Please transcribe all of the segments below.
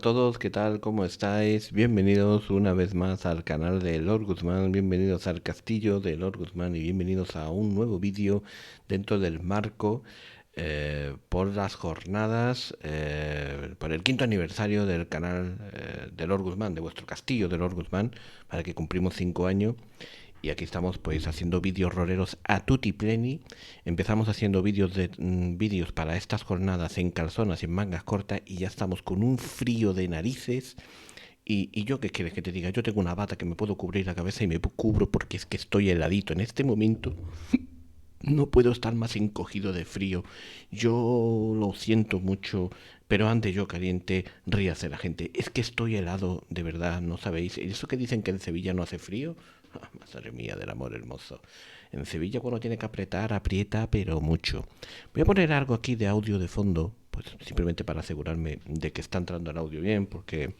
todos, ¿qué tal? ¿Cómo estáis? Bienvenidos una vez más al canal de Lord Guzmán, bienvenidos al castillo de Lord Guzmán y bienvenidos a un nuevo vídeo dentro del marco por las jornadas, por el quinto aniversario del canal de Lord Guzmán, de vuestro castillo de Lord Guzmán, para que cumplimos 5 años. Y aquí estamos pues haciendo vídeos roleros a tutti pleni. Empezamos haciendo vídeos para estas jornadas en calzonas y en mangas cortas y ya estamos con un frío de narices. Y yo, ¿qué quieres que te diga? Yo tengo una bata que me puedo cubrir la cabeza y me cubro porque es que estoy heladito. En este momento no puedo estar más encogido de frío. Yo lo siento mucho, pero antes yo caliente, ríase la gente. Es que estoy helado, de verdad, ¿no sabéis? ¿Eso que dicen que en Sevilla no hace frío? Madre mía del amor hermoso. En Sevilla cuando tiene que apretar, aprieta, pero mucho. Voy a poner algo aquí de audio de fondo, pues simplemente para asegurarme de que está entrando el audio bien, porque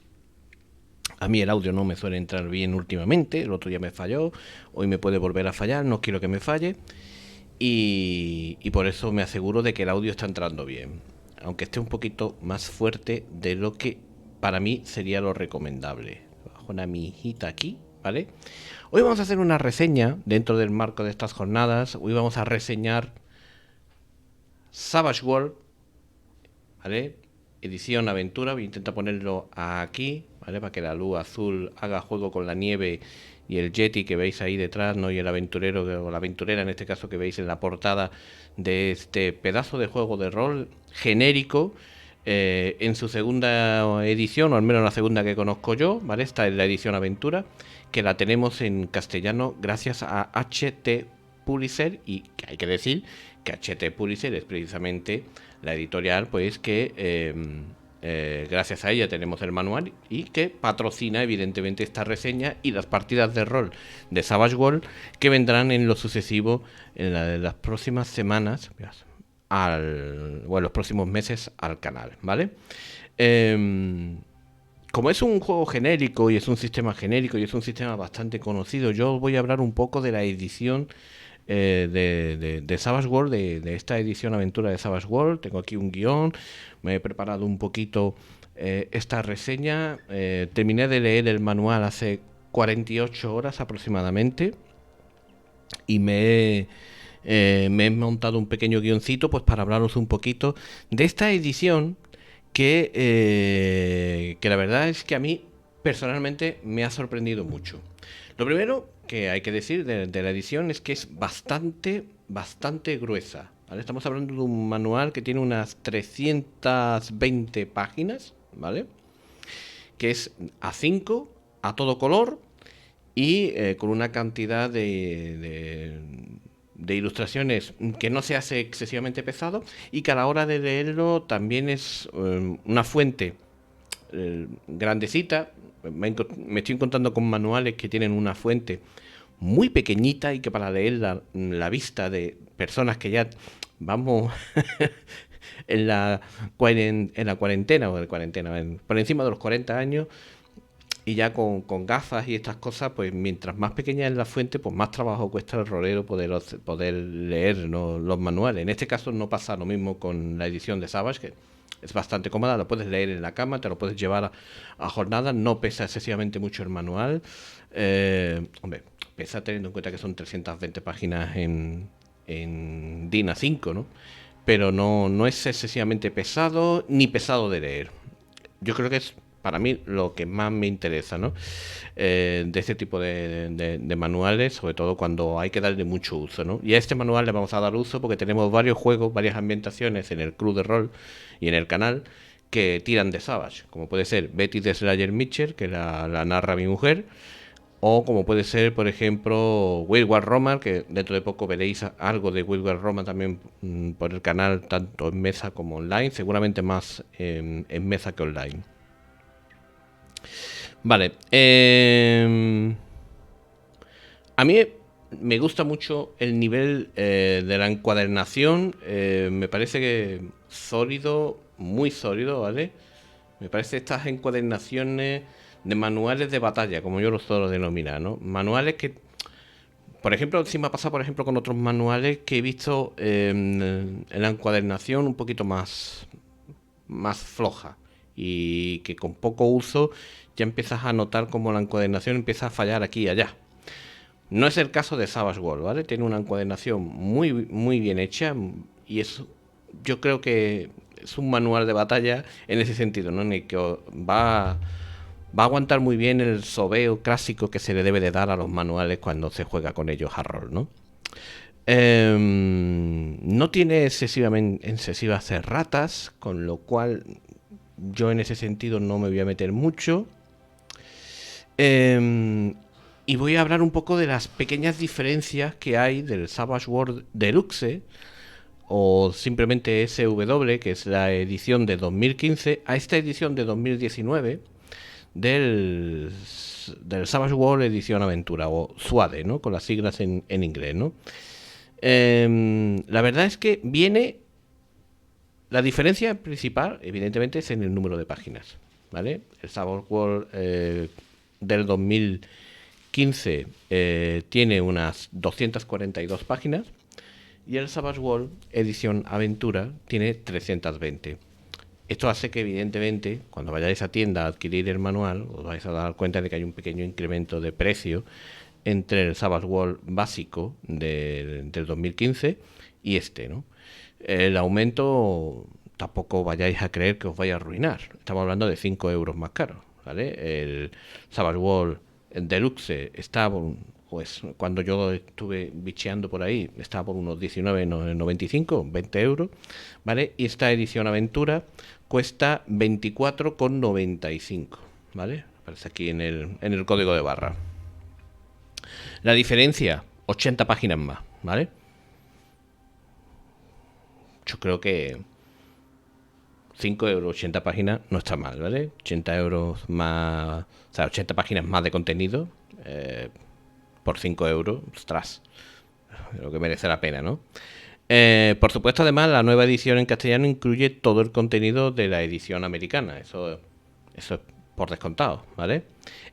a mí el audio no me suele entrar bien últimamente. El otro día me falló, hoy me puede volver a fallar, no quiero que me falle. Y por eso me aseguro de que el audio está entrando bien. Aunque esté un poquito más fuerte de lo que para mí sería lo recomendable. Bajo una mijita aquí, ¿vale? Hoy vamos a hacer una reseña dentro del marco de estas jornadas. Hoy vamos a reseñar Savage World, ¿vale? Edición aventura. Voy a intentar ponerlo aquí, ¿vale? Para que la luz azul haga juego con la nieve y el Yeti que veis ahí detrás, ¿no? Y el aventurero, o la aventurera en este caso que veis en la portada de este pedazo de juego de rol genérico. En su segunda edición, o al menos la segunda que conozco yo, ¿vale? Esta es la edición aventura, que la tenemos en castellano gracias a HT Pulitzer, y que hay que decir que HT Pulitzer es precisamente la editorial pues que gracias a ella tenemos el manual y que patrocina evidentemente esta reseña y las partidas de rol de Savage World que vendrán en lo sucesivo en las próximas semanas bueno, los próximos meses al canal, ¿vale? Como es un juego genérico y es un sistema genérico y es un sistema bastante conocido, yo voy a hablar un poco de la edición de Savage World, de esta edición aventura de Savage World. Tengo aquí un guión, me he preparado un poquito esta reseña. Terminé de leer el manual hace 48 horas aproximadamente y me he montado un pequeño guioncito pues para hablaros un poquito de esta edición que la verdad es que a mí personalmente me ha sorprendido mucho. Lo primero que hay que decir de la edición es que es bastante gruesa, ¿vale? Estamos hablando de un manual que tiene unas 320 páginas, ¿vale? Que es A5, a todo color y con una cantidad de ilustraciones que no se hace excesivamente pesado y que a la hora de leerlo también es una fuente grandecita. Me estoy encontrando con manuales que tienen una fuente muy pequeñita y que para leer la vista de personas que ya vamos en la cuarentena o en cuarentena, por encima de los 40 años y ya con gafas y estas cosas, pues mientras más pequeña es la fuente, pues más trabajo cuesta el rolero poder leer, ¿no?, los manuales. En este caso no pasa lo mismo con la edición de Savage, que es bastante cómoda, lo puedes leer en la cama, te lo puedes llevar a jornadas, no pesa excesivamente mucho el manual. Hombre, pesa teniendo en cuenta que son 320 páginas en DIN A5, ¿no? Pero no es excesivamente pesado ni pesado de leer. Yo creo que es para mí lo que más me interesa, ¿no? De este tipo de manuales, sobre todo cuando hay que darle mucho uso, ¿no? Y a este manual le vamos a dar uso porque tenemos varios juegos, varias ambientaciones en el club de rol y en el canal que tiran de Savage, como puede ser Betty de Slayer Mitchell, que la narra mi mujer, o como puede ser, por ejemplo, World War Roma, que dentro de poco veréis algo de World War Roma también por el canal, tanto en mesa como online, seguramente más en mesa que online. Vale. A mí me gusta mucho el nivel de la encuadernación. Me parece que sólido, muy sólido, ¿vale? Me parece estas encuadernaciones de manuales de batalla, como yo los suelo denominar, ¿no? Manuales que, por ejemplo, sí me ha pasado, por ejemplo, con otros manuales que he visto en la encuadernación un poquito más floja. y que con poco uso ya empiezas a notar como la encuadernación empieza a fallar aquí y allá. No es el caso de Savage World, ¿vale? Tiene una encuadernación muy bien hecha y yo creo que es un manual de batalla en ese sentido, ¿no? En el que va a aguantar muy bien el sobeo clásico que se le debe de dar a los manuales cuando se juega con ellos a rol, ¿no? No tiene excesivas erratas, con lo cual yo en ese sentido no me voy a meter mucho. Y voy a hablar un poco de las pequeñas diferencias que hay del Savage World Deluxe o simplemente SW, que es la edición de 2015, a esta edición de 2019 del, del Savage World Edición Aventura, o SWADE, ¿no? Con las siglas en inglés, ¿no? La verdad es que la diferencia principal, evidentemente, es en el número de páginas, ¿vale? El Savage World del 2015 tiene unas 242 páginas y el Savage World edición aventura tiene 320. Esto hace que, evidentemente, cuando vayáis a tienda a adquirir el manual, os vais a dar cuenta de que hay un pequeño incremento de precio entre el Savage World básico del 2015 y este, ¿no? El aumento tampoco vayáis a creer que os vaya a arruinar. Estamos hablando de 5 euros más caro, ¿vale? El Savage World Deluxe está pues cuando yo estuve bicheando por ahí, estaba por unos 19,95, 20 euros, ¿vale? Y esta edición aventura cuesta 24,95, ¿vale? Aparece aquí en el código de barra. La diferencia, 80 páginas más, ¿vale? Yo creo que 5 euros, 80 páginas no está mal, ¿vale? 80 euros más, o sea, 80 páginas más de contenido por 5 euros, ostras, lo que merece la pena, ¿no? Por supuesto, además, la nueva edición en castellano incluye todo el contenido de la edición americana, eso es por descontado, ¿vale?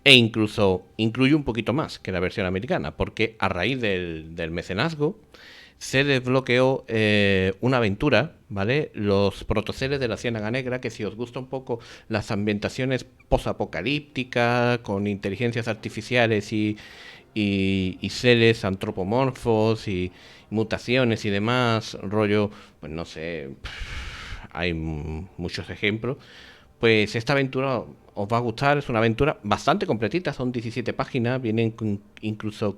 E incluso incluye un poquito más que la versión americana, porque a raíz del mecenazgo se desbloqueó una aventura, ¿vale? Los protoceles de la Ciénaga Negra, que si os gusta un poco las ambientaciones posapocalípticas, con inteligencias artificiales y seres antropomorfos y mutaciones y demás, rollo, pues no sé, hay muchos ejemplos. Pues esta aventura os va a gustar, es una aventura bastante completita, son 17 páginas, incluso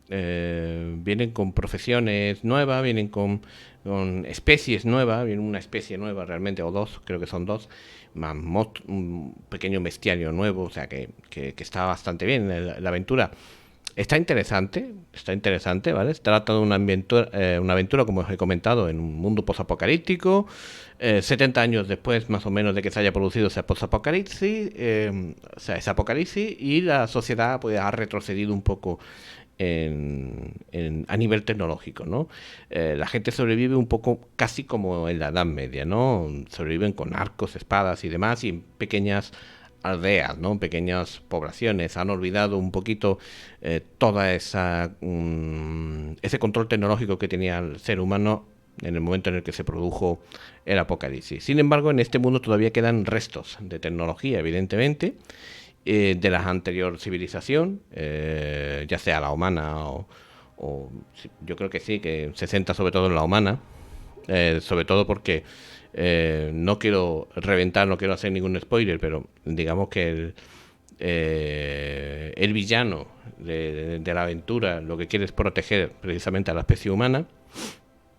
vienen con profesiones nuevas, vienen con especies nuevas, viene una especie nueva realmente, o dos, creo que son dos, más un pequeño bestiario nuevo, o sea que está bastante bien la aventura. Está interesante, ¿vale? Se trata de una aventura, como os he comentado, en un mundo posapocalíptico. 70 años después, más o menos, de que se haya producido ese posapocalipsis, ese apocalipsis, y la sociedad pues, ha retrocedido un poco a nivel tecnológico, ¿no? La gente sobrevive un poco casi como en la Edad Media, ¿no? Sobreviven con arcos, espadas y demás, y en pequeñas aldeas, ¿no? Pequeñas poblaciones. Han olvidado un poquito toda ese control tecnológico que tenía el ser humano en el momento en el que se produjo el apocalipsis. Sin embargo, en este mundo todavía quedan restos de tecnología, evidentemente, de la anterior civilización, ya sea la humana o yo creo que sí, que se centra sobre todo en la humana, sobre todo porque no quiero reventar, no quiero hacer ningún spoiler, pero digamos que el villano de la aventura lo que quiere es proteger precisamente a la especie humana,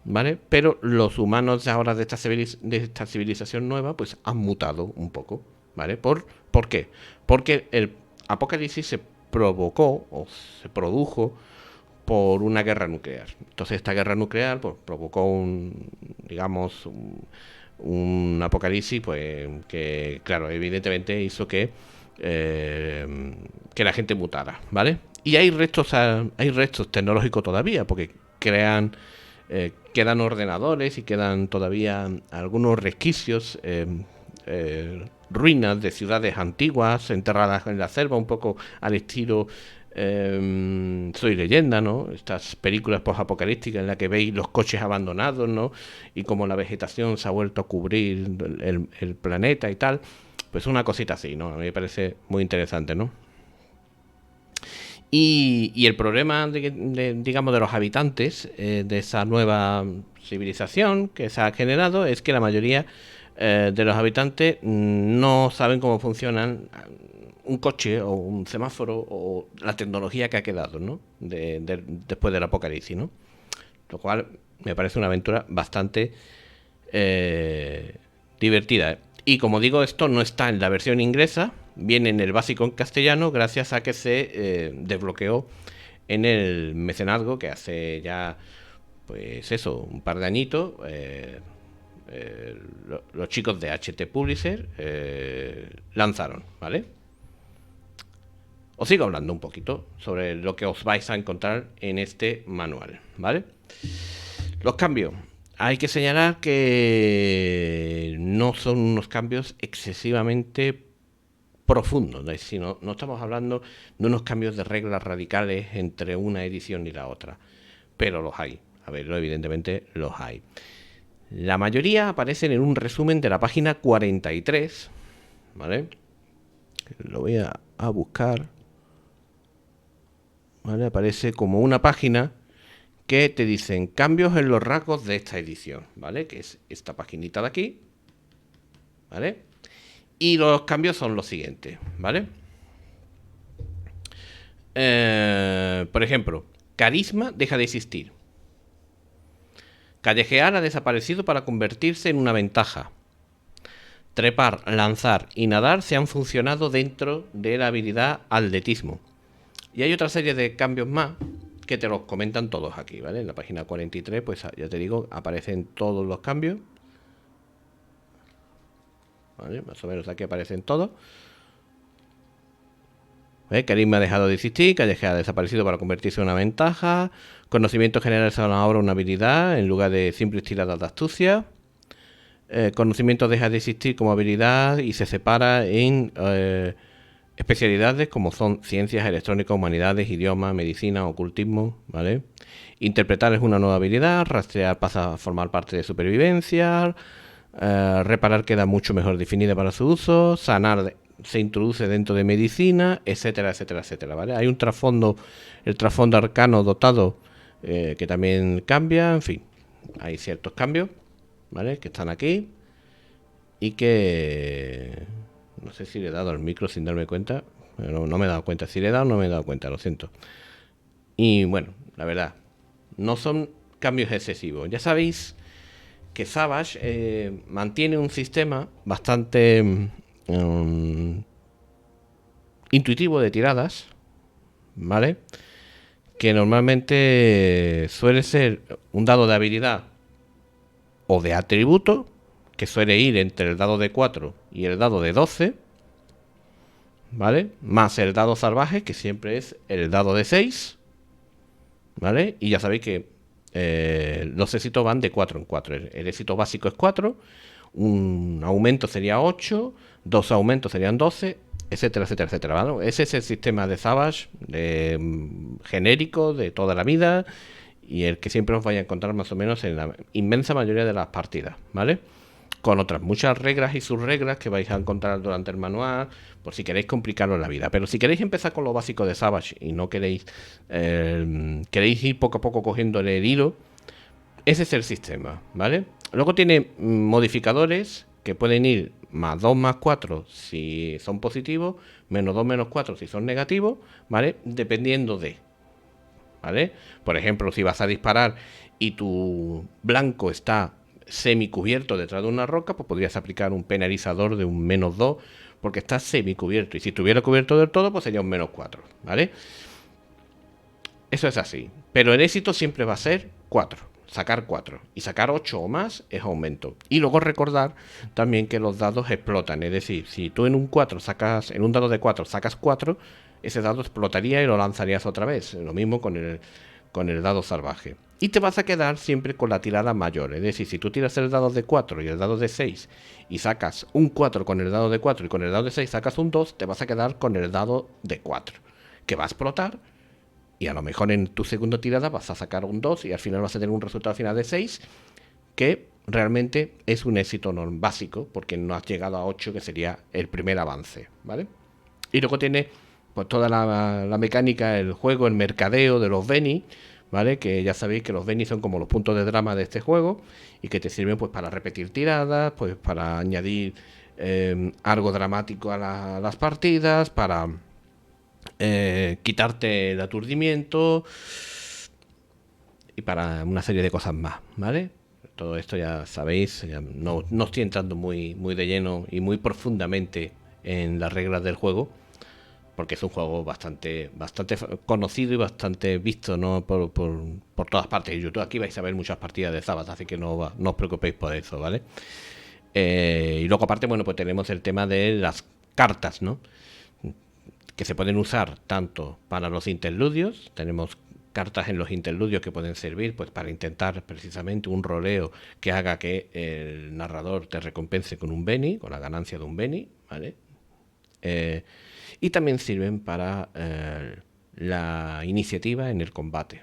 ¿vale? Pero los humanos ahora de esta civilización nueva pues han mutado un poco, ¿vale? ¿Por qué? Porque el apocalipsis se provocó o se produjo por una guerra nuclear. Entonces esta guerra nuclear pues, provocó digamos, un apocalipsis pues que, claro, evidentemente hizo que la gente mutara, ¿vale? Y hay restos tecnológicos todavía, porque quedan ordenadores y quedan todavía algunos resquicios, ruinas de ciudades antiguas enterradas en la selva, un poco al estilo Soy Leyenda, ¿no? Estas películas post-apocalípticas en las que veis los coches abandonados, ¿no? Y como la vegetación se ha vuelto a cubrir el planeta y tal. Pues una cosita así, ¿no? A mí me parece muy interesante, ¿no? Y el problema, digamos, de los habitantes de esa nueva civilización que se ha generado es que la mayoría de los habitantes no saben cómo funcionan un coche o un semáforo o la tecnología que ha quedado, ¿no? Después del apocalipsis, ¿no? Lo cual me parece una aventura bastante divertida. Y como digo, esto no está en la versión inglesa, viene en el básico en castellano gracias a que se desbloqueó en el mecenazgo que hace ya, pues eso, un par de añitos. Los chicos de HT Publisher lanzaron, ¿vale? Os sigo hablando un poquito sobre lo que os vais a encontrar en este manual, ¿vale? Los cambios. Hay que señalar que no son unos cambios excesivamente profundos, es decir, no estamos hablando de unos cambios de reglas radicales entre una edición y la otra, pero los hay. A verlo, evidentemente los hay. La mayoría aparecen en un resumen de la página 43, ¿vale? Lo voy a buscar, ¿vale? Aparece como una página que te dicen cambios en los rasgos de esta edición, ¿vale? Que es esta paginita de aquí, ¿vale? Y los cambios son los siguientes, ¿vale? Por ejemplo, carisma deja de existir. Callejear ha desaparecido para convertirse en una ventaja. Trepar, lanzar y nadar se han funcionado dentro de la habilidad atletismo. Y hay otra serie de cambios más que te los comentan todos aquí, ¿vale? En la página 43, pues ya te digo, aparecen todos los cambios, ¿vale? Más o menos aquí aparecen todos. Carisma ha dejado de existir, Callejear ha desaparecido para convertirse en una ventaja. Conocimiento general son ahora una habilidad en lugar de simples tiradas de astucia. Conocimiento deja de existir como habilidad y se separa en especialidades como son ciencias, electrónica, humanidades, idiomas, medicina, ocultismo, ¿vale? Interpretar es una nueva habilidad, rastrear pasa a formar parte de supervivencia, reparar queda mucho mejor definida para su uso, sanar se introduce dentro de medicina, etcétera, etcétera, etcétera, ¿vale? Hay un trasfondo, el trasfondo arcano dotado que también cambia, en fin, hay ciertos cambios, ¿vale? Que están aquí y que no sé si le he dado al micro sin darme cuenta, pero no me he dado cuenta, si le he dado no me he dado cuenta, lo siento. Y bueno, la verdad, no son cambios excesivos. Ya sabéis que Savage mantiene un sistema bastante intuitivo de tiradas, ¿vale? Que normalmente suele ser un dado de habilidad o de atributo, que suele ir entre el dado de 4 y el dado de 12, ¿vale? Más el dado salvaje, que siempre es el dado de 6, ¿vale? Y ya sabéis que los éxitos van de 4 en 4. El éxito básico es 4, un aumento sería 8, dos aumentos serían 12, etcétera, etcétera, etcétera, ¿vale? Ese es el sistema de Savage genérico de toda la vida y el que siempre os vais a encontrar más o menos en la inmensa mayoría de las partidas, ¿vale? Con otras muchas reglas y subreglas que vais a encontrar durante el manual, por si queréis complicaros la vida. Pero si queréis empezar con lo básico de Savage y no queréis ir poco a poco cogiéndole el hilo, ese es el sistema, ¿vale? Luego tiene modificadores que pueden ir más 2 más 4 si son positivos, menos 2 menos 4 si son negativos, ¿vale? Dependiendo de, ¿vale? Por ejemplo, si vas a disparar y tu blanco está semicubierto detrás de una roca, pues podrías aplicar un penalizador de un menos 2 porque está semicubierto. Y si estuviera cubierto del todo, pues sería un menos 4, ¿vale? Eso es así. Pero el éxito siempre va a ser 4. Sacar 4. Y sacar 8 o más es aumento. Y luego recordar también que los dados explotan. Es decir, si tú en un dado de 4 sacas 4, ese dado explotaría y lo lanzarías otra vez. Lo mismo con el dado salvaje. Y te vas a quedar siempre con la tirada mayor. Es decir, si tú tiras el dado de 4 y el dado de 6 y sacas un 4 con el dado de 4 y con el dado de 6 sacas un 2, te vas a quedar con el dado de 4. que va a explotar, y a lo mejor en tu segunda tirada vas a sacar un 2 y al final vas a tener un resultado final de 6, que realmente es un éxito básico, porque no has llegado a 8, que sería el primer avance, ¿vale? Y luego tiene pues toda la mecánica, el juego, el mercadeo de los Beni, ¿vale? Que ya sabéis que los Beni son como los puntos de drama de este juego y que te sirven pues para repetir tiradas, pues para añadir algo dramático a las partidas, para quitarte el aturdimiento y para una serie de cosas más, ¿vale? Todo esto ya sabéis, ya no estoy entrando muy de lleno y muy profundamente en las reglas del juego, porque es un juego bastante conocido y bastante visto, ¿no? por todas partes. En YouTube aquí vais a ver muchas partidas de Sabbath, así que no os preocupéis por eso, ¿vale? Y luego aparte, bueno, pues tenemos el tema de las cartas, ¿no? Que se pueden usar tanto para los interludios, tenemos cartas en los interludios que pueden servir pues para intentar precisamente un roleo que haga que el narrador te recompense con un Beni, con la ganancia de un Beni, ¿vale? Y también sirven para la iniciativa en el combate.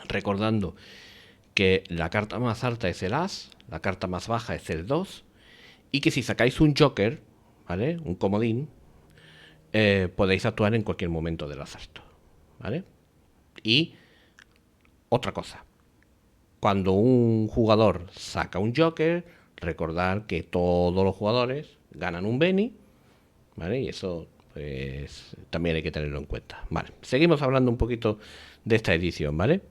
Recordando que la carta más alta es el As, la carta más baja es el 2, y que si sacáis un Joker, ¿vale? Un comodín, podéis actuar en cualquier momento del asalto, ¿vale? Y otra cosa, cuando un jugador saca un Joker, recordad que todos los jugadores ganan un Beni, ¿vale? Y eso pues también hay que tenerlo en cuenta. Vale, seguimos hablando un poquito de esta edición, ¿vale?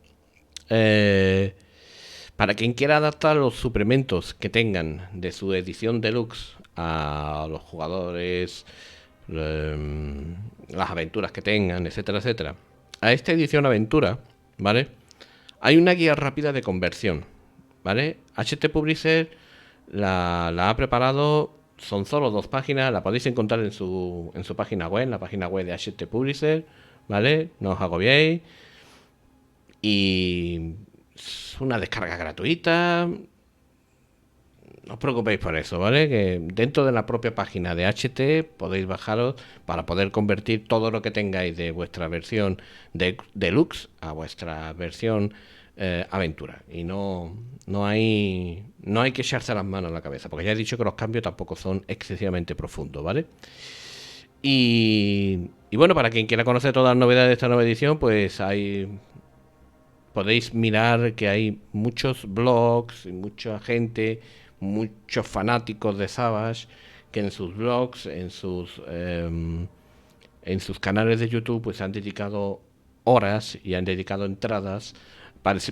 Para quien quiera adaptar los suplementos que tengan de su edición deluxe a los jugadores, las aventuras que tengan, etcétera, etcétera, a esta edición aventura, ¿vale? Hay una guía rápida de conversión, ¿vale? HT Publisher la ha preparado, son solo 2 páginas, la podéis encontrar en su página web, en la página web de HT Publisher, ¿vale? No os agobiéis. Y es una descarga gratuita. No os preocupéis por eso, ¿vale? Que dentro de la propia página de HT podéis bajaros para poder convertir todo lo que tengáis de vuestra versión de deluxe a vuestra versión aventura. Y no hay que echarse las manos a la cabeza, porque ya he dicho que los cambios tampoco son excesivamente profundos, ¿vale? Y bueno, para quien quiera conocer todas las novedades de esta nueva edición, pues podéis mirar que hay muchos blogs y mucha gente, muchos fanáticos de Savage, que en sus blogs, en sus canales de YouTube, pues han dedicado horas y han dedicado entradas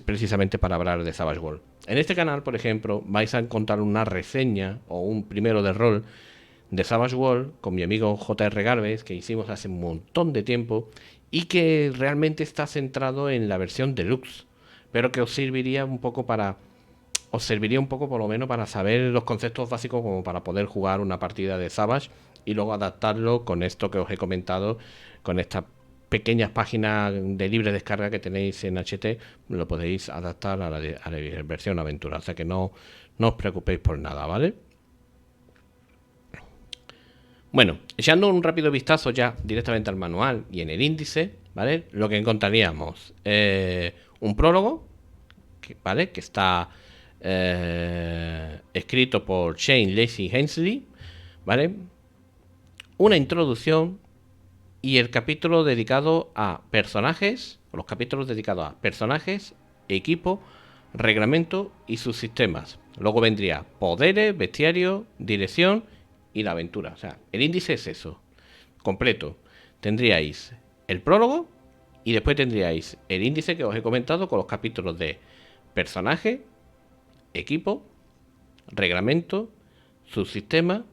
precisamente para hablar de Savage World. En este canal, por ejemplo, vais a encontrar una reseña o un primero de rol de Savage World con mi amigo J.R. Galvez, que hicimos hace un montón de tiempo y que realmente está centrado en la versión deluxe, pero que os serviría un poco por lo menos para saber los conceptos básicos como para poder jugar una partida de Savage y luego adaptarlo con esto que os he comentado, con estas pequeñas páginas de libre descarga que tenéis en HT, lo podéis adaptar a la versión aventura, o sea que no os preocupéis por nada, ¿vale? Bueno, echando un rápido vistazo ya directamente al manual y en el índice, ¿vale? Lo que encontraríamos, un prólogo, ¿vale? Que está escrito por Shane Lacy Hensley, ¿vale? Una introducción y el capítulo dedicado a personajes, o los capítulos dedicados a personajes, equipo, reglamento y sus sistemas. Luego vendría poderes, bestiario, dirección y la aventura. O sea, el índice es eso, completo. Tendríais el prólogo y después tendríais el índice que os he comentado con los capítulos de personaje, equipo, reglamento, subsistema,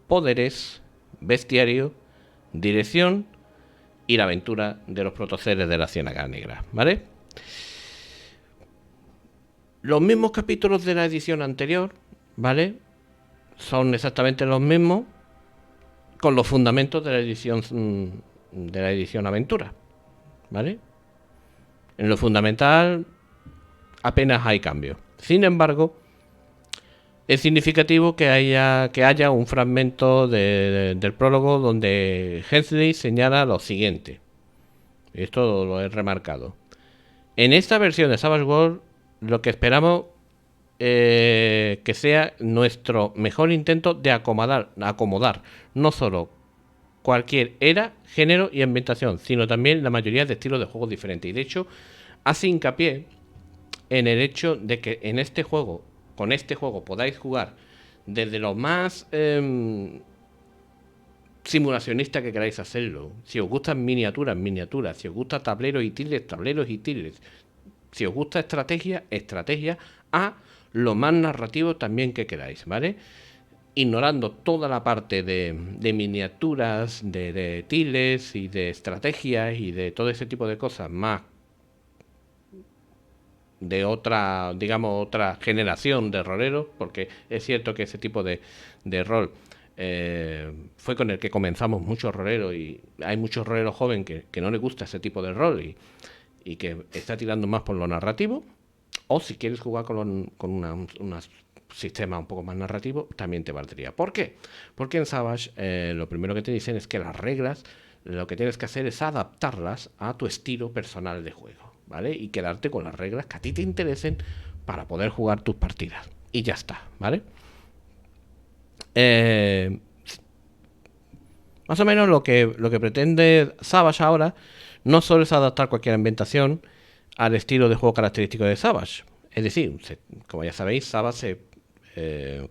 poderes, bestiario, dirección y la aventura de los protoceres de la Ciénaga Negra, ¿vale? Los mismos capítulos de la edición anterior, ¿vale? Son exactamente los mismos con los fundamentos de la edición aventura, ¿vale? En lo fundamental apenas hay cambio. Sin embargo, Es significativo que haya un fragmento del prólogo donde Hensley señala lo siguiente. Esto lo he remarcado. En esta versión de Savage World, lo que esperamos que sea nuestro mejor intento de acomodar no solo cualquier era, género y ambientación, sino también la mayoría de estilos de juegos diferentes. Y de hecho, hace hincapié en el hecho de que en este juego, con este juego, podáis jugar desde lo más simulacionista que queráis hacerlo. Si os gustan miniaturas, miniaturas. Si os gusta tableros y tiles, tableros y tiles. Si os gusta estrategia, estrategia. A lo más narrativo también que queráis, ¿vale? Ignorando toda la parte de miniaturas, de tiles y de estrategias y de todo ese tipo de cosas más de otra, digamos, otra generación de roleros, porque es cierto que ese tipo de rol fue con el que comenzamos muchos roleros y hay muchos roleros jóvenes que no les gusta ese tipo de rol y que está tirando más por lo narrativo, o si quieres jugar con una sistema un poco más narrativo, también te valdría. ¿Por qué? Porque en Savage lo primero que te dicen es que las reglas, lo que tienes que hacer es adaptarlas a tu estilo personal de juego, ¿vale? Y quedarte con las reglas que a ti te interesen para poder jugar tus partidas. Y ya está, ¿vale? Más o menos lo que pretende Savage ahora no solo es adaptar cualquier ambientación al estilo de juego característico de Savage. Es decir, como ya sabéis, Savage se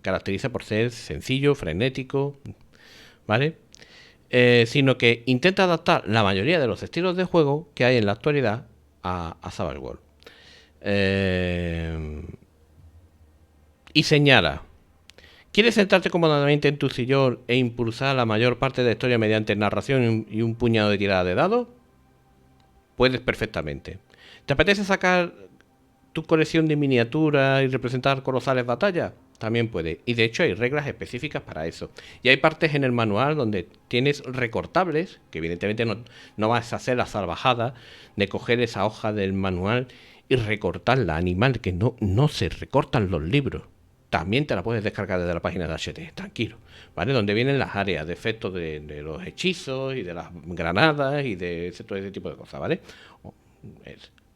caracteriza por ser sencillo, frenético, ¿vale? Sino que intenta adaptar la mayoría de los estilos de juego que hay en la actualidad a Savage World. Y señala: ¿quieres sentarte cómodamente en tu sillón e impulsar la mayor parte de la historia mediante narración y un puñado de tirada de dados? Puedes perfectamente. ¿Te apetece sacar tu colección de miniaturas y representar colosales batallas? También puede. Y de hecho hay reglas específicas para eso. Y hay partes en el manual donde tienes recortables, que evidentemente no vas a hacer la salvajada de coger esa hoja del manual y recortarla, animal, que no se recortan los libros. También te la puedes descargar desde la página de HT, tranquilo, ¿vale? Donde vienen las áreas de efectos de los hechizos y de las granadas y de todo ese tipo de cosas, ¿vale?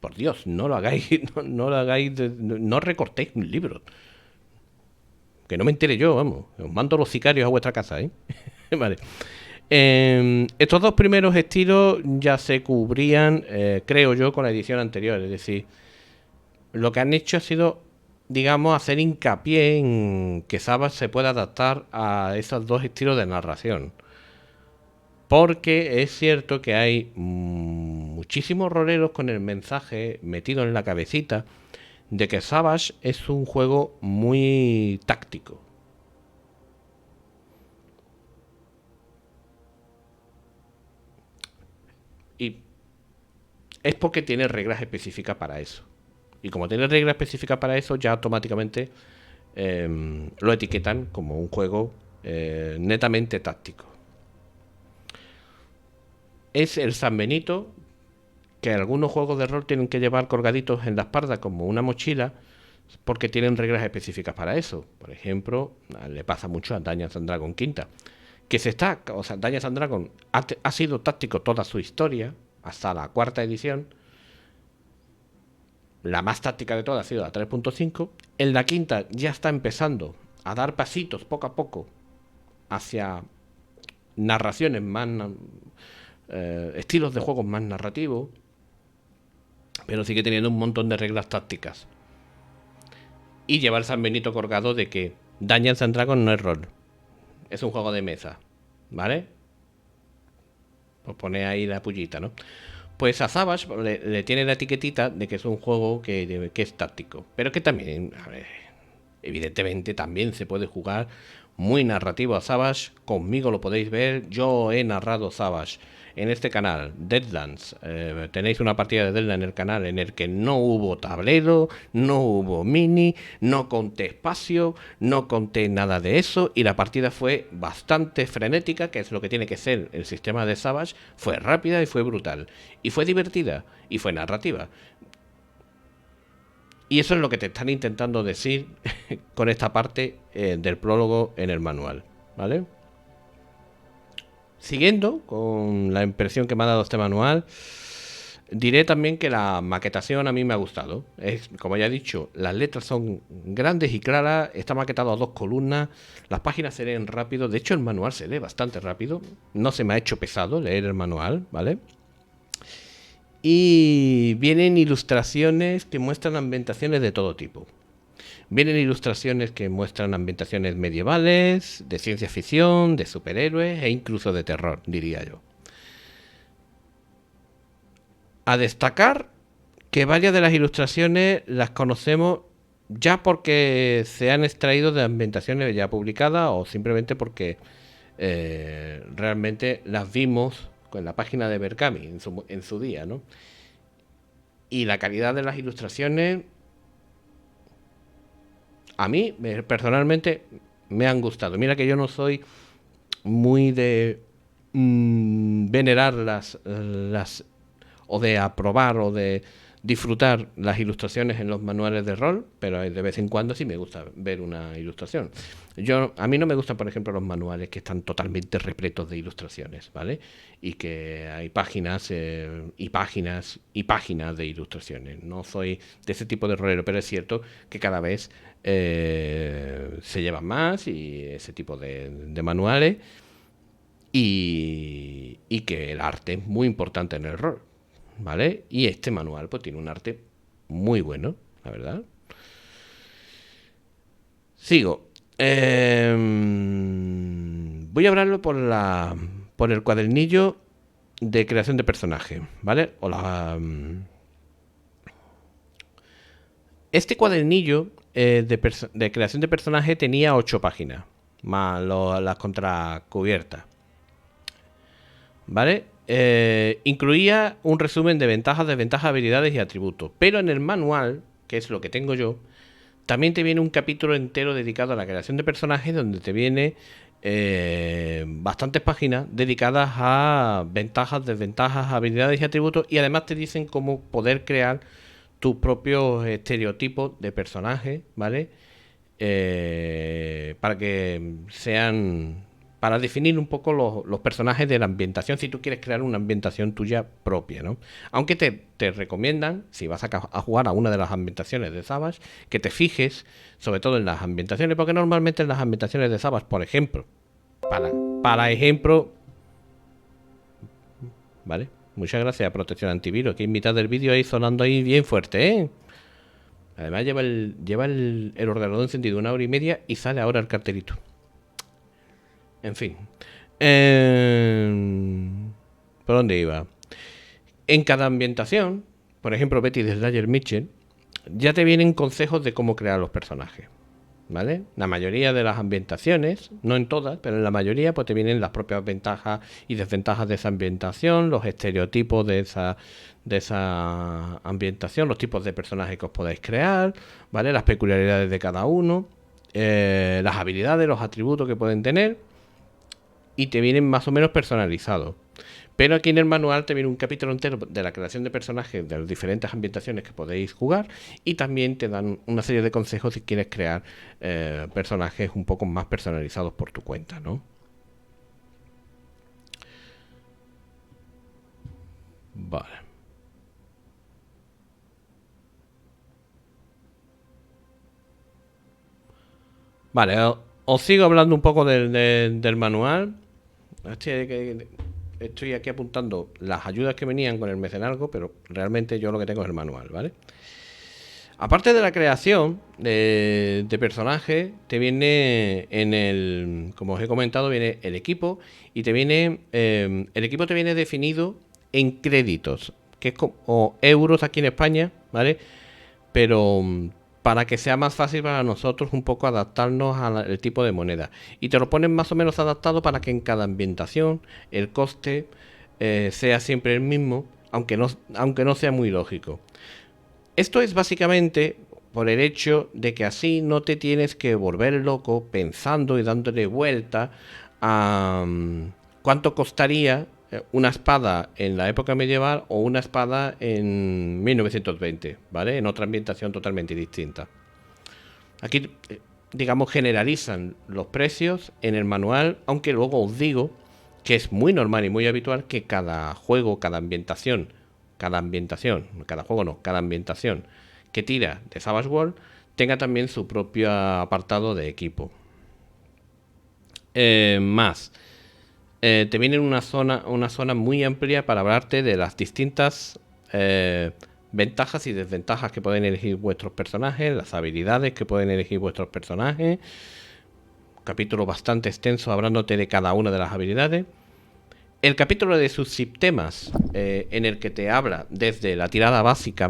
Por Dios, no lo hagáis, no lo hagáis, no recortéis un libro. Que no me entere yo, vamos. Os mando los sicarios a vuestra casa, ¿eh? Vale. Estos dos primeros estilos ya se cubrían, creo yo, con la edición anterior. Es decir, lo que han hecho ha sido, digamos, hacer hincapié en que Savage se puede adaptar a esos dos estilos de narración. Porque es cierto que hay muchísimos roleros con el mensaje metido en la cabecita de que Savage es un juego muy táctico. Y es porque tiene reglas específicas para eso. Y como tiene reglas específicas para eso, ya automáticamente lo etiquetan como un juego netamente táctico. Es el San Benito que algunos juegos de rol tienen que llevar colgaditos en la espalda como una mochila porque tienen reglas específicas para eso. Por ejemplo, le pasa mucho a Dungeons and Dragons Quinta, que Dungeons and Dragons ha sido táctico toda su historia, hasta la cuarta edición. La más táctica de todas ha sido la 3.5. En la quinta ya está empezando a dar pasitos poco a poco hacia narraciones más, estilos de juegos más narrativos, pero sigue teniendo un montón de reglas tácticas. Y lleva el San Benito colgado de que Dungeons and Dragons no es rol, es un juego de mesa, ¿vale? Pues pone ahí la pullita, ¿no? Pues a Savage le tiene la etiquetita de que es un juego que es táctico, pero que también, a ver, evidentemente, también se puede jugar muy narrativo a Savage. Conmigo lo podéis ver, yo he narrado Savage en este canal, Deadlands. Tenéis una partida de Deadlands en el canal en el que no hubo tablero, no hubo mini, no conté espacio, no conté nada de eso, y la partida fue bastante frenética, que es lo que tiene que ser el sistema de Savage. Fue rápida y fue brutal, y fue divertida, y fue narrativa. Y eso es lo que te están intentando decir con esta parte del prólogo en el manual, ¿vale? Siguiendo con la impresión que me ha dado este manual, diré también que la maquetación a mí me ha gustado. Como ya he dicho, las letras son grandes y claras, está maquetado a 2 columnas, las páginas se leen rápido, de hecho el manual se lee bastante rápido, no se me ha hecho pesado leer el manual, ¿vale? Y vienen ilustraciones que muestran ambientaciones de todo tipo. Vienen ilustraciones que muestran ambientaciones medievales, de ciencia ficción, de superhéroes e incluso de terror, diría yo. A destacar que varias de las ilustraciones las conocemos ya porque se han extraído de ambientaciones ya publicadas o simplemente porque realmente las vimos con la página de Berkami en su día, ¿no? Y la calidad de las ilustraciones a mí personalmente me han gustado. Mira que yo no soy muy de venerar las o de aprobar o de disfrutar las ilustraciones en los manuales de rol, pero de vez en cuando sí me gusta ver una ilustración. A mí no me gustan, por ejemplo, los manuales que están totalmente repletos de ilustraciones, ¿vale? Y que hay páginas y páginas y páginas de ilustraciones. No soy de ese tipo de rolero, pero es cierto que cada vez se llevan más y ese tipo de manuales y que el arte es muy importante en el rol, ¿vale? Y este manual pues tiene un arte muy bueno, la verdad. Sigo. Voy a hablarlo por el cuadernillo de creación de personaje, ¿vale? Este cuadernillo de creación de personaje tenía 8 páginas, más las contracubiertas, ¿vale? Incluía un resumen de ventajas, desventajas, habilidades y atributos. Pero en el manual, que es lo que tengo yo, también te viene un capítulo entero dedicado a la creación de personajes, donde te viene bastantes páginas dedicadas a ventajas, desventajas, habilidades y atributos. Y además te dicen cómo poder crear tus propios estereotipos de personajes, ¿vale? Para que sean para definir un poco los personajes de la ambientación, si tú quieres crear una ambientación tuya propia, ¿no? Aunque te recomiendan, si vas a jugar a una de las ambientaciones de Savage, que te fijes, sobre todo en las ambientaciones, porque normalmente en las ambientaciones de Savage, por ejemplo, para ejemplo, ¿vale? Muchas gracias, protección antivirus, que en mitad del vídeo ahí sonando ahí bien fuerte, ¿eh? Además lleva el ordenador encendido 1 hora y media y sale ahora el cartelito. En fin. ¿Por dónde iba? En cada ambientación, por ejemplo, Betty de Slayer Mitchell, ya te vienen consejos de cómo crear los personajes. ¿Vale? La mayoría de las ambientaciones, no en todas, pero en la mayoría, pues te vienen las propias ventajas y desventajas de esa ambientación, los estereotipos de esa ambientación, los tipos de personajes que os podéis crear, ¿vale? Las peculiaridades de cada uno, las habilidades, los atributos que pueden tener, y te vienen más o menos personalizados. Pero aquí en el manual te viene un capítulo entero de la creación de personajes de las diferentes ambientaciones que podéis jugar y también te dan una serie de consejos si quieres crear personajes un poco más personalizados por tu cuenta, ¿no? Vale. Vale, os sigo hablando un poco del manual. Estoy aquí apuntando las ayudas que venían con el mecenazgo, pero realmente yo lo que tengo es el manual, ¿vale? Aparte de la creación de personajes, te viene como os he comentado, viene el equipo y el equipo te viene definido en créditos, que es como euros aquí en España, ¿vale? Pero para que sea más fácil para nosotros un poco adaptarnos al tipo de moneda. Y te lo ponen más o menos adaptado para que en cada ambientación el coste sea siempre el mismo, aunque no sea muy lógico. Esto es básicamente por el hecho de que así no te tienes que volver loco pensando y dándole vuelta a cuánto costaría una espada en la época medieval o una espada en 1920, ¿vale? En otra ambientación totalmente distinta. Aquí, digamos, generalizan los precios en el manual, aunque luego os digo que es muy normal y muy habitual que cada juego, cada ambientación, cada juego no, cada ambientación que tira de Savage World tenga también su propio apartado de equipo. Más, te viene una zona muy amplia para hablarte de las distintas ventajas y desventajas que pueden elegir vuestros personajes, las habilidades que pueden elegir vuestros personajes. Un capítulo bastante extenso hablándote de cada una de las habilidades. El capítulo de subsistemas, en el que te habla desde la tirada básica,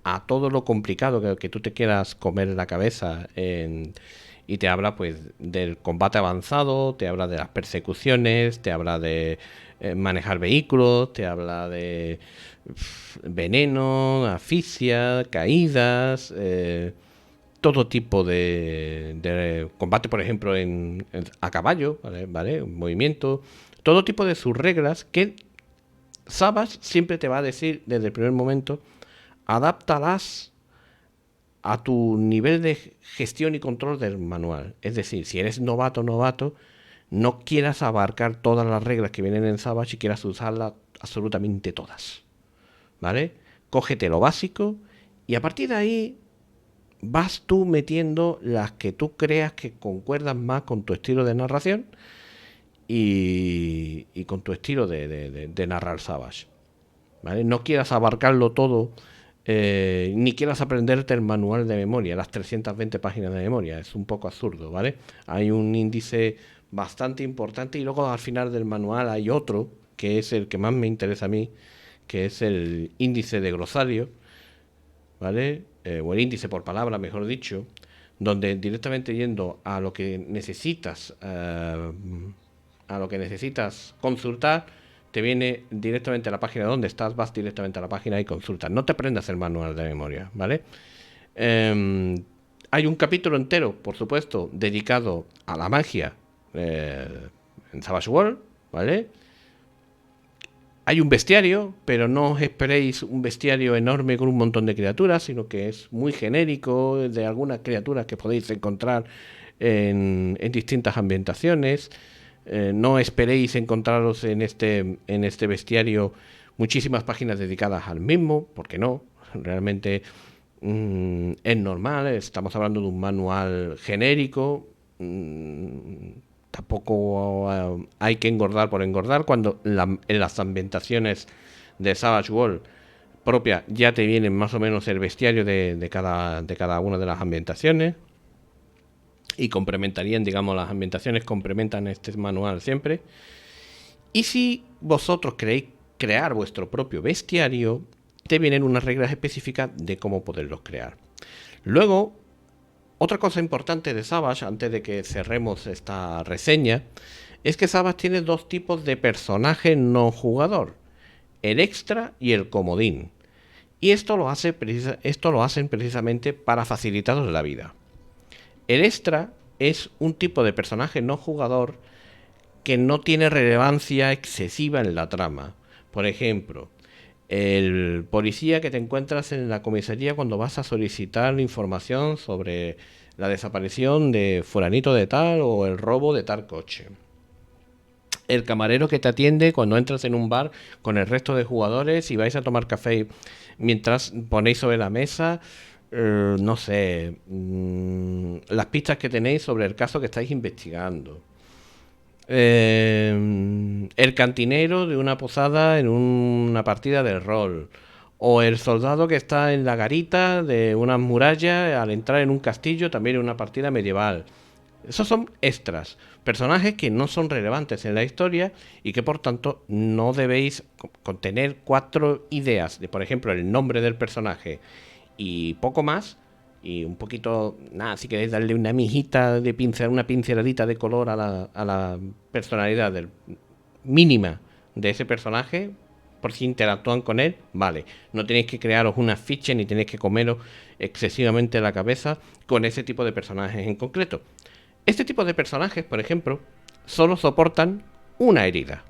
a todo lo complicado que tú te quieras comer la cabeza y te habla pues del combate avanzado, te habla de las persecuciones, te habla de manejar vehículos, te habla de veneno, asfixia, caídas, todo tipo de combate, por ejemplo, a caballo, ¿vale? Movimiento, todo tipo de sus reglas que Savage siempre te va a decir desde el primer momento, adáptalas a tu nivel de gestión y control del manual. Es decir, si eres novato, no quieras abarcar todas las reglas que vienen en Savage y quieras usarlas absolutamente todas, ¿vale? Cógete lo básico y a partir de ahí vas tú metiendo las que tú creas que concuerdan más con tu estilo de narración y con tu estilo de narrar Savage, ¿vale? No quieras abarcarlo todo, ni quieras aprenderte el manual de memoria, las 320 páginas de memoria, es un poco absurdo, ¿vale? Hay un índice bastante importante y luego al final del manual hay otro, que es el que más me interesa a mí, que es el índice de glosario, ¿vale? O el índice por palabra, mejor dicho, donde directamente yendo a lo que necesitas, consultar, te viene directamente a la página donde estás, vas directamente a la página y consultas. No te prendas el manual de memoria, ¿vale? Hay un capítulo entero, por supuesto, dedicado a la magia en Savage World, ¿vale? Hay un bestiario, pero no os esperéis un bestiario enorme con un montón de criaturas, sino que es muy genérico, de algunas criaturas que podéis encontrar en distintas ambientaciones. No esperéis encontraros en este bestiario muchísimas páginas dedicadas al mismo, porque no, realmente es normal, estamos hablando de un manual genérico. Tampoco hay que engordar por engordar cuando en las ambientaciones de Savage World propia ya te vienen más o menos el bestiario de cada una de las ambientaciones y complementarían, digamos, las ambientaciones complementan este manual siempre. Y si vosotros queréis crear vuestro propio bestiario, te vienen unas reglas específicas de cómo poderlos crear. Luego, otra cosa importante de Savage, antes de que cerremos esta reseña, es que Savage tiene dos tipos de personaje no jugador, el extra y el comodín. Y esto lo hacen precisamente para facilitaros la vida. El extra es un tipo de personaje no jugador que no tiene relevancia excesiva en la trama. Por ejemplo, el policía que te encuentras en la comisaría cuando vas a solicitar información sobre la desaparición de fulanito de tal o el robo de tal coche. El camarero que te atiende cuando entras en un bar con el resto de jugadores y vais a tomar café mientras ponéis sobre la mesa, no sé, las pistas que tenéis sobre el caso que estáis investigando. El cantinero de una posada en una partida de rol. O el soldado que está en la garita de una muralla al entrar en un castillo también en una partida medieval. Esos son extras, personajes que no son relevantes en la historia y que por tanto no debéis contener 4 ideas de, por ejemplo, el nombre del personaje y poco más. Y un poquito, nada, si queréis darle una mijita de una pinceladita de color a la personalidad mínima de ese personaje, por si interactúan con él, vale. No tenéis que crearos una ficha ni tenéis que comeros excesivamente la cabeza con ese tipo de personajes en concreto. Este tipo de personajes, por ejemplo, solo soportan una herida.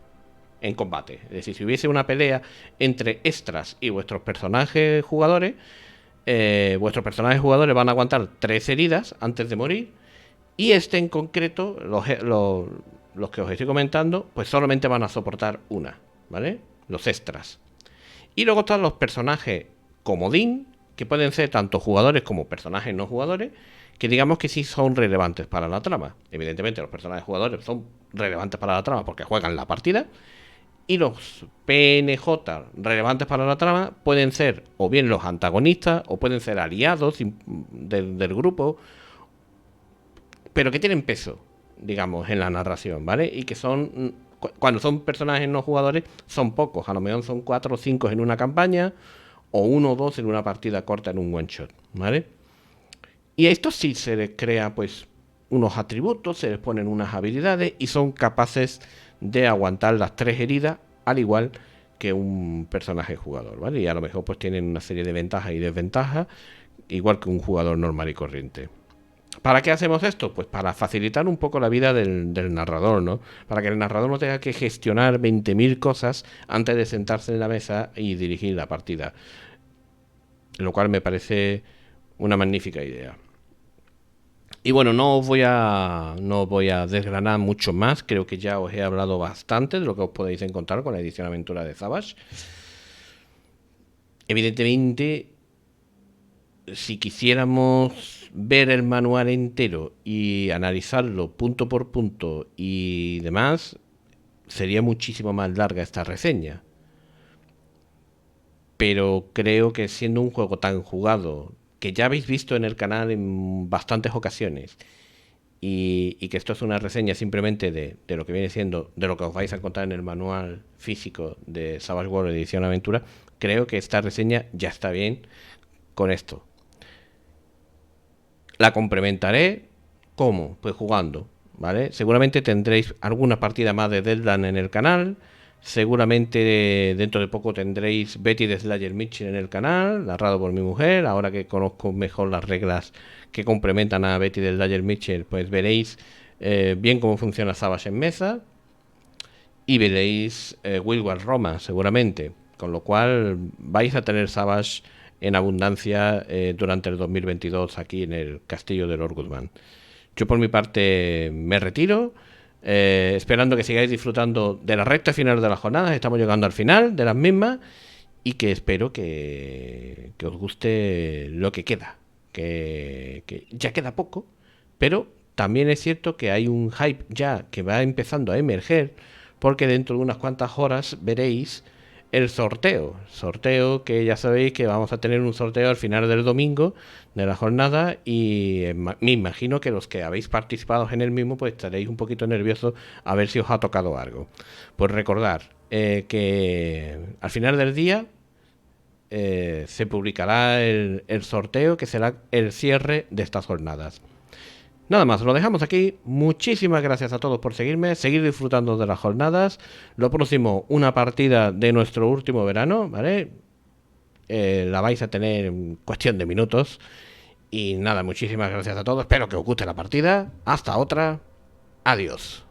en combate. Es decir, si hubiese una pelea entre extras y vuestros personajes jugadores van a aguantar 3 heridas antes de morir. Y en concreto, los que os estoy comentando, pues solamente van a soportar una, ¿vale? Los extras. Y luego están los personajes comodín, que pueden ser tanto jugadores como personajes no jugadores, que digamos que sí son relevantes para la trama. Evidentemente los personajes jugadores son relevantes para la trama porque juegan la partida. Y los PNJ relevantes para la trama pueden ser o bien los antagonistas o pueden ser aliados del grupo, pero que tienen peso, digamos, en la narración, ¿vale? Y que son, cuando son personajes no jugadores, son pocos. A lo mejor son 4 o 5 en una campaña o 1 o 2 en una partida corta en un one shot, ¿vale? Y a estos sí se les crea, pues, unos atributos, se les ponen unas habilidades y son capaces de aguantar las 3 heridas, al igual que un personaje jugador, ¿vale? Y a lo mejor pues tienen una serie de ventajas y desventajas, igual que un jugador normal y corriente. ¿Para qué hacemos esto? Pues para facilitar un poco la vida del narrador, ¿no? Para que el narrador no tenga que gestionar 20.000 cosas antes de sentarse en la mesa y dirigir la partida. Lo cual me parece una magnífica idea. Y bueno, no os voy a desgranar mucho más. Creo que ya os he hablado bastante de lo que os podéis encontrar con la edición aventura de Savage. Evidentemente, si quisiéramos ver el manual entero y analizarlo punto por punto y demás, sería muchísimo más larga esta reseña. Pero creo que siendo un juego tan jugado, que ya habéis visto en el canal en bastantes ocasiones, y que esto es una reseña simplemente de lo que viene siendo, de lo que os vais a encontrar en el manual físico de Savage World Edición Aventura, creo que esta reseña ya está bien con esto. La complementaré, ¿cómo? Pues jugando, ¿vale? Seguramente tendréis alguna partida más de Deadland en el canal. Seguramente dentro de poco tendréis Betty the Slayer Mitchell en el canal, narrado por mi mujer. Ahora que conozco mejor las reglas que complementan a Betty the Slayer Mitchell, pues veréis bien cómo funciona Savage en mesa. Y veréis Will War Roma, seguramente. Con lo cual vais a tener Savage en abundancia durante el 2022 aquí en el castillo de Lord Guzmán. Yo por mi parte me retiro, esperando que sigáis disfrutando de la recta final de las jornadas. Estamos llegando al final de las mismas y que espero que os guste lo que queda, que ya queda poco, pero también es cierto que hay un hype ya que va empezando a emerger, porque dentro de unas cuantas horas veréis el sorteo que ya sabéis que vamos a tener un sorteo al final del domingo de la jornada y me imagino que los que habéis participado en el mismo pues estaréis un poquito nerviosos a ver si os ha tocado algo. Pues recordar que al final del día se publicará el sorteo que será el cierre de estas jornadas. Nada más, lo dejamos aquí. Muchísimas gracias a todos por seguirme, seguir disfrutando de las jornadas. Lo próximo, una partida de nuestro último verano, ¿vale? La vais a tener en cuestión de minutos. Y nada, muchísimas gracias a todos. Espero que os guste la partida. Hasta otra. Adiós.